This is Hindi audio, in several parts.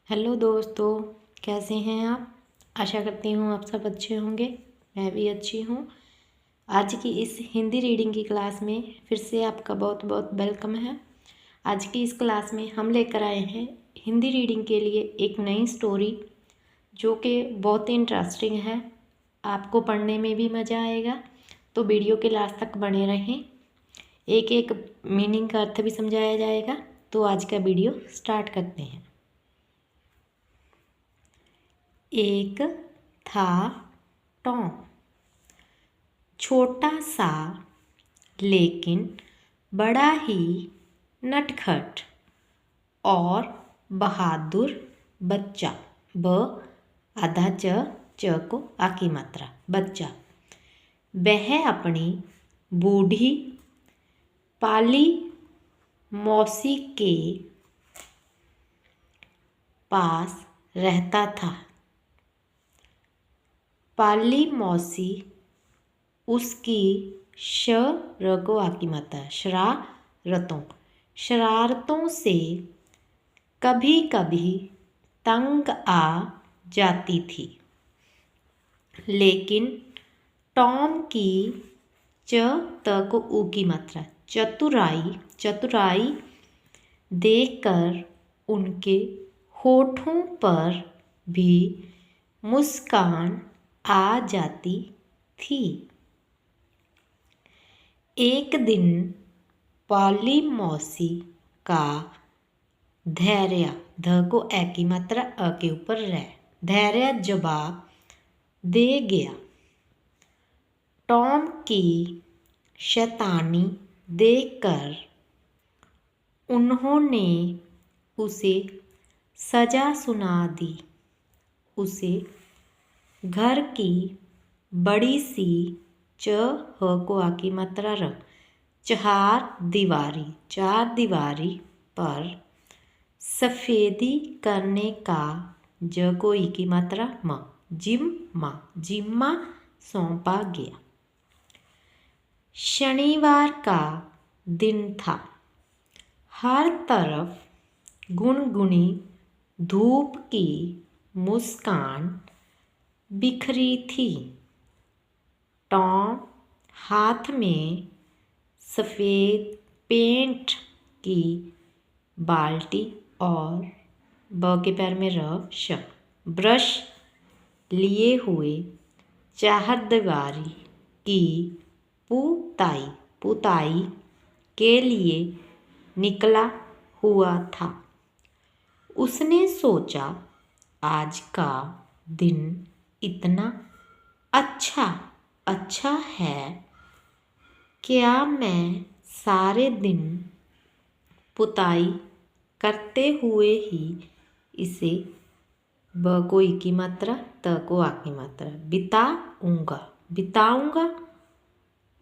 हेलो दोस्तों, कैसे हैं आप। आशा करती हूँ आप सब अच्छे होंगे। मैं भी अच्छी हूँ। आज की इस हिंदी रीडिंग की क्लास में फिर से आपका बहुत बहुत वेलकम है। आज की इस क्लास में हम लेकर आए हैं हिंदी रीडिंग के लिए एक नई स्टोरी, जो कि बहुत ही इंटरेस्टिंग है। आपको पढ़ने में भी मज़ा आएगा, तो वीडियो के लास्ट तक बने रहें। एक एक मीनिंग का अर्थ भी समझाया जाएगा। तो आज का वीडियो स्टार्ट करते हैं। एक था टॉम, छोटा सा लेकिन बड़ा ही नटखट और बहादुर बच्चा। ब आधा च को आ की मात्रा बच्चा। वह अपनी बूढ़ी पाली मौसी के पास रहता था। पाली मौसी उसकी रगो आकी माता शरारतों से कभी कभी तंग आ जाती थी, लेकिन टॉम की को ऊ की मात्रा चतुराई देखकर उनके होठों पर भी मुस्कान आ जाती थी। एक दिन पाली मौसी का धैर्य को ए की मात्रा अ के ऊपर धैर्य जवाब दे गया। टॉम की शैतानी देखकर उन्होंने उसे सजा सुना दी। उसे घर की बड़ी सी को आ की मात्रा चार दीवारी पर सफ़ेदी करने का को ई की मात्रा जिम्मा सौंपा गया। शनिवार का दिन था। हर तरफ गुनगुनी धूप की मुस्कान बिखरी थी। टॉम हाथ में सफ़ेद पेंट की बाल्टी और ब के पैर में ब्रश लिए हुए चारदीवारी की पुताई के लिए निकला हुआ था। उसने सोचा, आज का दिन इतना अच्छा है, क्या मैं सारे दिन पुताई करते हुए ही इसे ब को ई की मात्रा त को आ की मात्रा बिताऊंगा।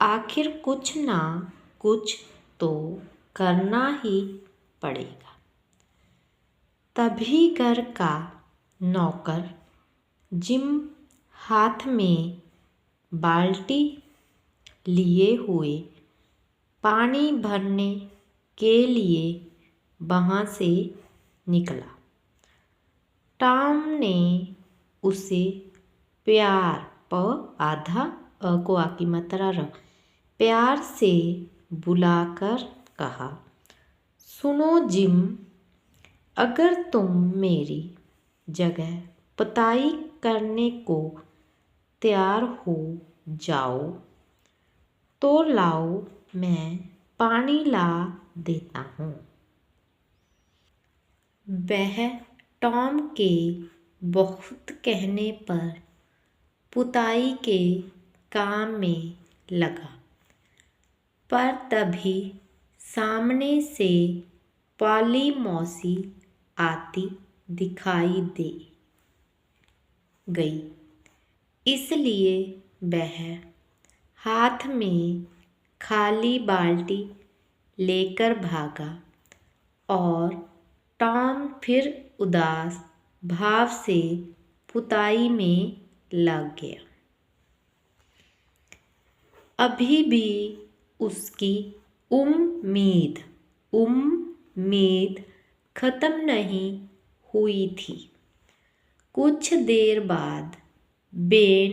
आखिर कुछ ना कुछ तो करना ही पड़ेगा। तभी घर का नौकर जिम हाथ में बाल्टी लिए हुए पानी भरने के लिए वहाँ से निकला। टॉम ने उसे प्यार आधा अ को आ की मात्रा प्यार से बुलाकर कहा, सुनो जिम, अगर तुम मेरी जगह पुताई करने को तैयार हो जाओ तो लाओ, मैं पानी ला देता हूँ। वह टॉम के बहुत कहने पर पुताई के काम में लगा, पर तभी सामने से पाली मौसी आती दिखाई दे गई। इसलिए वह हाथ में खाली बाल्टी लेकर भागा और टॉम फिर उदास भाव से पुताई में लग गया। अभी भी उसकी उम्मीद ख़त्म नहीं हुई थी। कुछ देर बाद बेन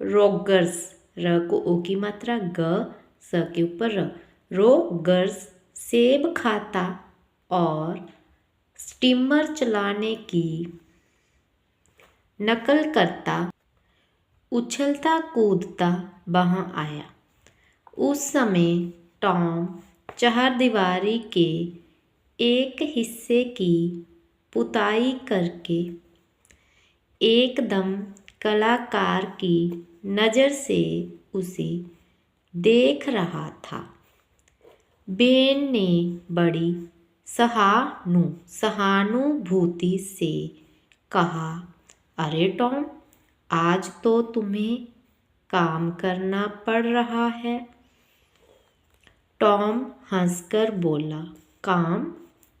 रोगर्स, र को ओ की मात्रा, ग स के ऊपर र, रोगर्स सेब खाता और स्टीमर चलाने की नकल करता उछलता कूदता वहाँ आया। उस समय टॉम चारदीवारी के एक हिस्से की पुताई करके एकदम कलाकार की नज़र से उसे देख रहा था। बेन ने बड़ी सहानुभूति से कहा, अरे टॉम, आज तो तुम्हें काम करना पड़ रहा है। टॉम हंसकर बोला, काम?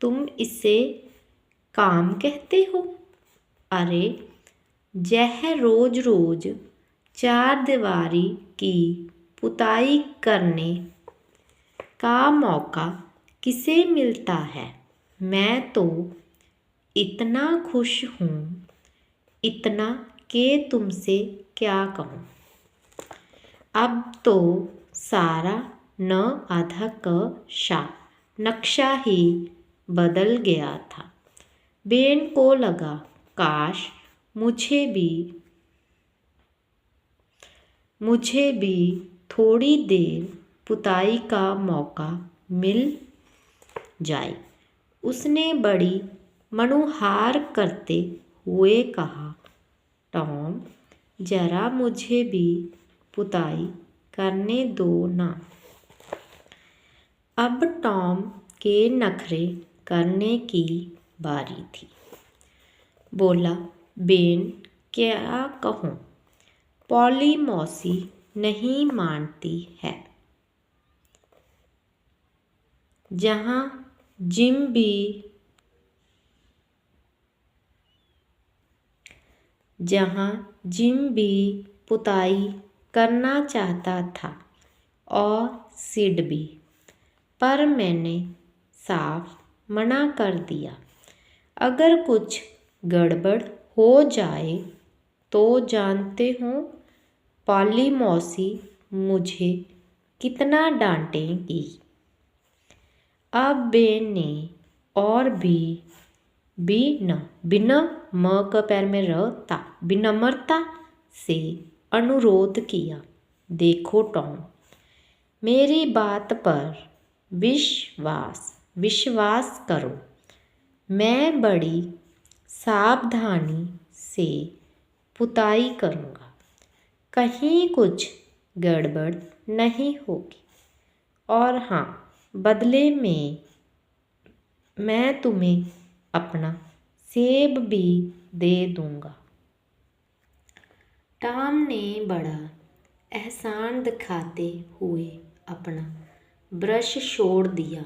तुम इसे काम कहते हो? अरे, यह रोज रोज चारदीवारी की पुताई करने का मौका किसे मिलता है? मैं तो इतना खुश हूँ, इतना कि तुमसे क्या कहूँ। अब तो सारा न आधा क शा नक्शा ही बदल गया था। बेन को लगा, काश मुझे भी थोड़ी देर पुताई का मौका मिल जाए। उसने बड़ी मनुहार करते हुए कहा, टॉम, जरा मुझे भी पुताई करने दो ना। अब टॉम के नखरे करने की बारी थी। बोला, बेन, क्या कहूँ, पॉली मौसी नहीं मानती है। जहाँ जिम भी पुताई करना चाहता था और सिड भी, पर मैंने साफ मना कर दिया। अगर कुछ गड़बड़ हो जाए तो जानते हो पॉली मौसी मुझे कितना डांटेगी। अब बेन ने और भी बिना म क पैर में रहता विनम्रता से अनुरोध किया, देखो टॉम, मेरी बात पर विश्वास करो। मैं बड़ी सावधानी से पुताई करूँगा, कहीं कुछ गड़बड़ नहीं होगी। और हाँ, बदले में मैं तुम्हें अपना सेब भी दे दूँगा। टॉम ने बड़ा एहसान दिखाते हुए अपना ब्रश छोड़ दिया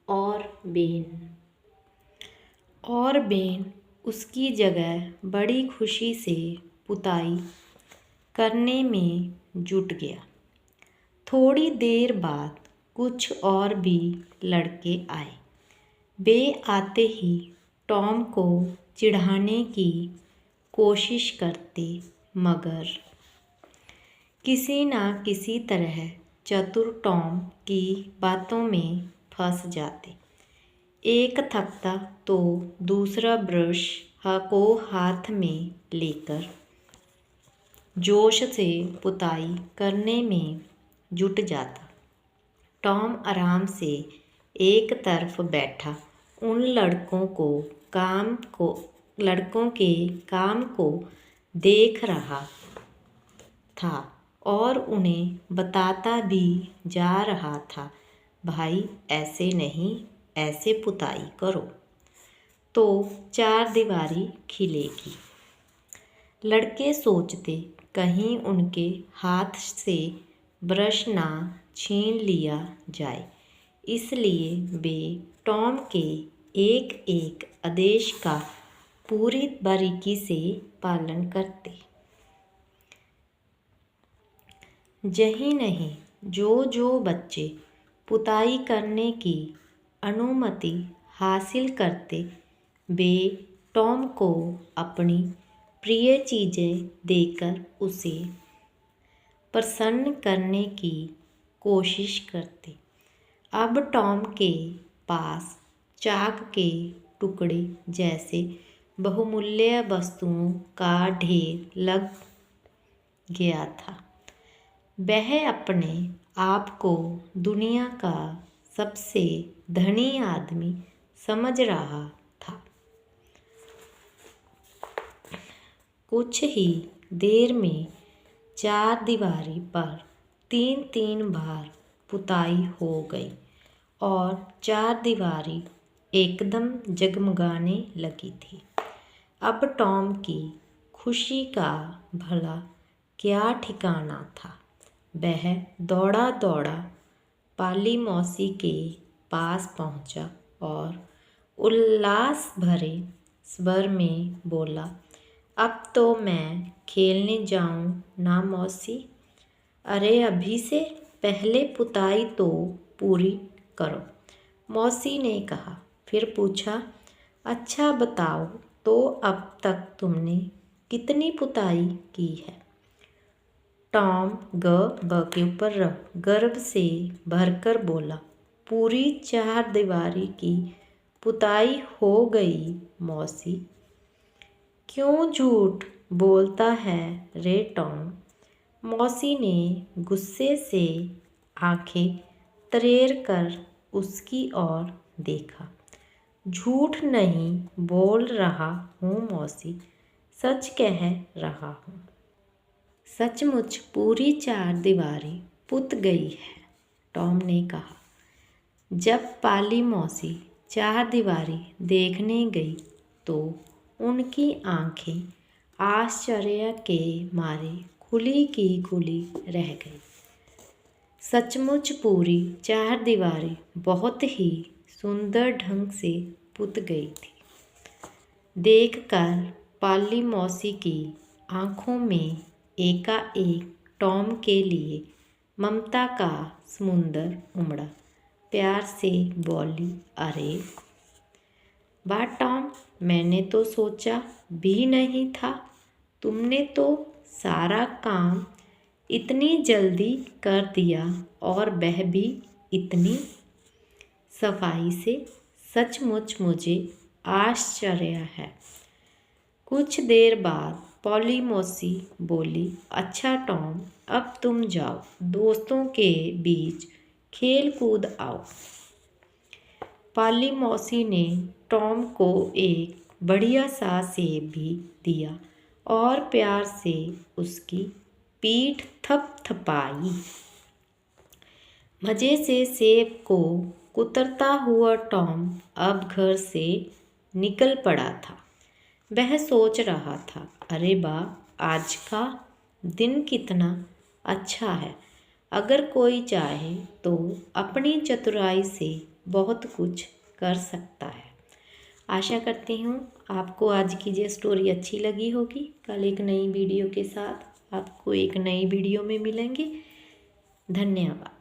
और बेन उसकी जगह बड़ी खुशी से पुताई करने में जुट गया। थोड़ी देर बाद कुछ और भी लड़के आए। वे आते ही टॉम को चिढ़ाने की कोशिश करते, मगर किसी न किसी तरह चतुर टॉम की बातों में फंस जाते। एक थकता तो दूसरा ब्रश को हाथ में लेकर जोश से पुताई करने में जुट जाता। टॉम आराम से एक तरफ बैठा उन लड़कों के काम को देख रहा था और उन्हें बताता भी जा रहा था, भाई ऐसे नहीं, ऐसे पुताई करो तो चारदीवारी खिलेगी। लड़के सोचते कहीं उनके हाथ से ब्रश ना छीन लिया जाए, इसलिए वे टॉम के एक एक आदेश का पूरी बारीकी से पालन करते। यही नहीं, जो बच्चे पुताई करने की अनुमति हासिल करते, वे टॉम को अपनी प्रिय चीज़ें देकर उसे प्रसन्न करने की कोशिश करते। अब टॉम के पास चाक के टुकड़े जैसे बहुमूल्य वस्तुओं का ढेर लग गया था। वह अपने आप को दुनिया का सबसे धनी आदमी समझ रहा था। कुछ ही देर में चारदीवारी पर 3-3 बार पुताई हो गई और चारदीवारी एकदम जगमगाने लगी थी। अब टॉम की खुशी का भला क्या ठिकाना था। वह दौड़ा दौड़ा पाली मौसी के पास पहुंचा और उल्लास भरे स्वर में बोला, अब तो मैं खेलने जाऊं ना मौसी? अरे अभी से पहले पुताई तो पूरी करो। मौसी ने कहा। फिर पूछा, अच्छा बताओ तो अब तक तुमने कितनी पुताई की है? टॉम ब के ऊपर गर्व से भरकर बोला, पूरी चारदीवारी की पुताई हो गई मौसी। क्यों झूठ बोलता है रे टॉम? मौसी ने गुस्से से आंखें तरेर कर उसकी ओर देखा। झूठ नहीं बोल रहा हूँ मौसी, सच कह रहा हूँ। सचमुच पूरी चारदीवारी पुत गई है, टॉम ने कहा। जब पाली मौसी चारदीवारी देखने गई तो उनकी आंखें आश्चर्य के मारे खुली की खुली रह गई। सचमुच पूरी चारदीवारी बहुत ही सुंदर ढंग से पुत गई थी। देखकर पाली मौसी की आंखों में एकाएक टॉम के लिए ममता का समुंदर उमड़ा। प्यार से बोली, अरे वाह टॉम, मैंने तो सोचा भी नहीं था। तुमने तो सारा काम इतनी जल्दी कर दिया और वह भी इतनी सफाई से। सचमुच मुझे आश्चर्य है। कुछ देर बाद पॉली मौसी बोली, अच्छा टॉम, अब तुम जाओ, दोस्तों के बीच खेल कूद आओ। पाली मौसी ने टॉम को एक बढ़िया सा सेब भी दिया और प्यार से उसकी पीठ थपथपाई। मज़े से सेब को कुतरता हुआ टॉम अब घर से निकल पड़ा था। वह सोच रहा था, अरे वाह, आज का दिन कितना अच्छा है। अगर कोई चाहे तो अपनी चतुराई से बहुत कुछ कर सकता है। आशा करती हूँ आपको आज की ये स्टोरी अच्छी लगी होगी। कल एक नई वीडियो के साथ आपको एक नई वीडियो में मिलेंगे। धन्यवाद।